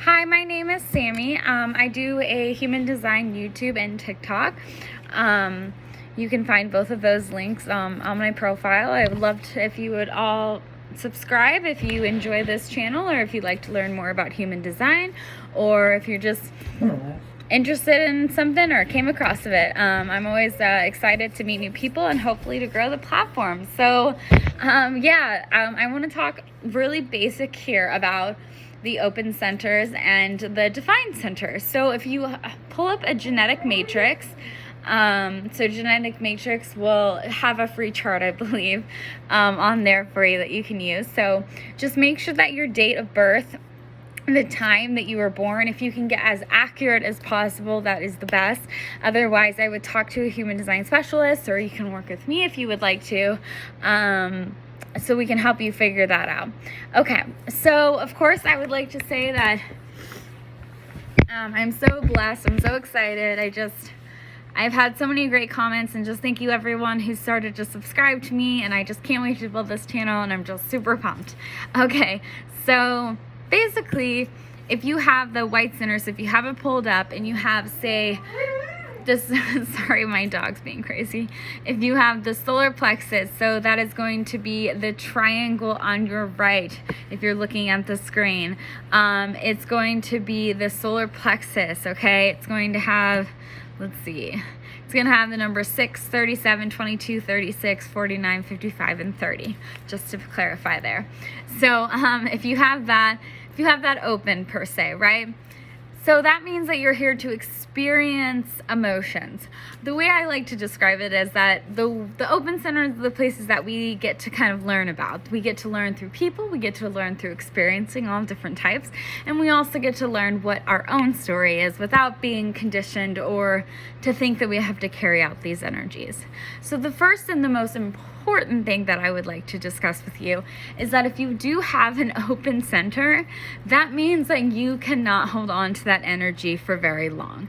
Hi, my name is Sammy. I do a human design YouTube and TikTok. You can find both of those links on my profile. I would love to if you would all subscribe if you enjoy this channel, or if you'd like to learn more about human design, or if you're just interested in something or came across it. I'm always excited to meet new people and hopefully to grow the platform. So I want to talk really basic here about the open centers and the defined centers. So if you pull up a genetic matrix, so genetic matrix will have a free chart, I believe, on there for you that you can use. So just make sure that your date of birth, the time that you were born, if you can get as accurate as possible, that is the best. Otherwise, I would talk to a human design specialist, or you can work with me if you would like to, so we can help you figure that out. Okay, so of course I would like to say that I'm so blessed, I'm so excited. I've had so many great comments, and just thank you everyone who started to subscribe to me, and I just can't wait to build this channel, and I'm just super pumped. Okay, so basically, if you have the white centers, if you have it pulled up and you have, say, this, sorry, my dog's being crazy. If you have the solar plexus, so that is going to be the triangle on your right. If you're looking at the screen, it's going to be the solar plexus, okay? It's going to have, let's see, it's going to have the number 6, 37, 22, 36, 49, 55, and 30, just to clarify there. So if you have that open per se, right? So that means that you're here to experience emotions. The way I like to describe it is that the open centers are the places that we get to kind of learn about. We get to learn through people, we get to learn through experiencing all different types, and we also get to learn what our own story is without being conditioned or to think that we have to carry out these energies. So the first and the most important thing that I would like to discuss with you is that if you do have an open center, that means that you cannot hold on to that energy for very long.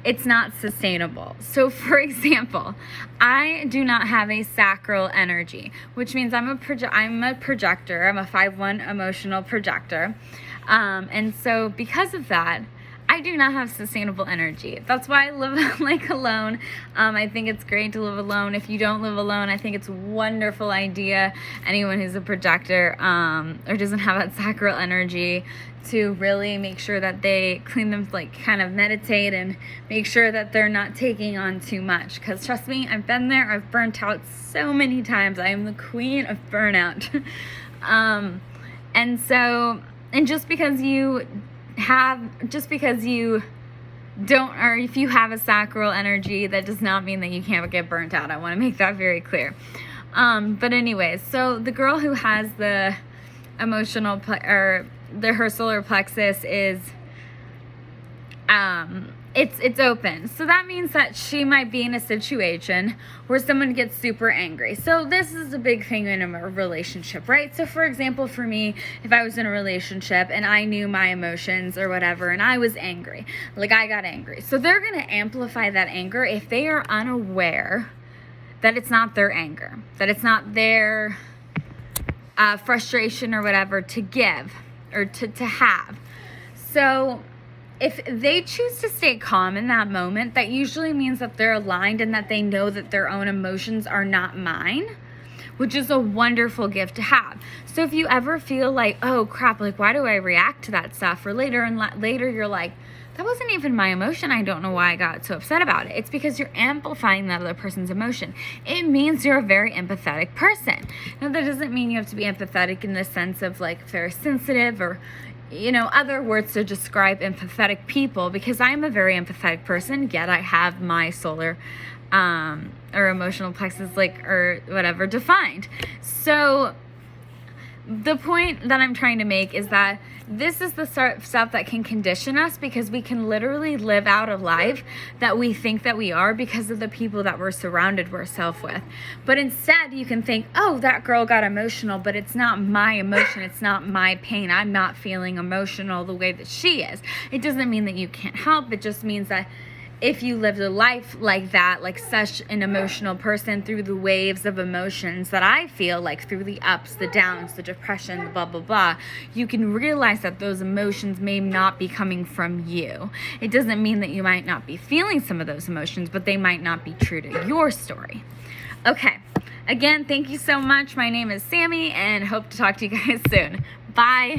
It's not sustainable. So for example, I do not have a sacral energy, which means I'm a projector. I'm a 5/1 emotional projector. And so because of that, I do not have sustainable energy. That's why I live like alone. I think it's great to live alone. If you don't live alone, I think it's a wonderful idea. Anyone who's a projector or doesn't have that sacral energy, to really make sure that they clean them, like kind of meditate and make sure that they're not taking on too much. Because trust me, I've been there. I've burnt out so many times. I am the queen of burnout. And just because you don't, or if you have a sacral energy, that does not mean that you can't get burnt out. I want to make that very clear. But anyways, so the girl who has the emotional her solar plexus is it's open. So that means that she might be in a situation where someone gets super angry. So this is a big thing in a relationship, right? So for example, for me, if I was in a relationship and I knew my emotions or whatever, and I was angry, like I got angry. So they're going to amplify that anger if they are unaware that it's not their anger, that it's not their frustration or whatever to give or to have. So if they choose to stay calm in that moment, that usually means that they're aligned and that they know that their own emotions are not mine, which is a wonderful gift to have. So if you ever feel like, oh crap, like why do I react to that stuff? Or later you're like, that wasn't even my emotion. I don't know why I got so upset about it. It's because you're amplifying that other person's emotion. It means you're a very empathetic person. Now that doesn't mean you have to be empathetic in the sense of like very sensitive or other words to describe empathetic people, because I'm a very empathetic person, yet I have my solar or emotional plexus, or whatever, defined. So the point that I'm trying to make is that this is the stuff that can condition us, because we can literally live out a life that we think that we are because of the people that we're surrounded ourselves with. But instead you can think, oh, that girl got emotional, but it's not my emotion. It's not my pain. I'm not feeling emotional the way that she is. It doesn't mean that you can't help. It just means that if you lived a life like that, like such an emotional person, through the waves of emotions that I feel, like through the ups, the downs, the depression, the blah, blah, blah, you can realize that those emotions may not be coming from you. It doesn't mean that you might not be feeling some of those emotions, but they might not be true to your story. Okay. Again, thank you so much. My name is Sammy, and hope to talk to you guys soon. Bye.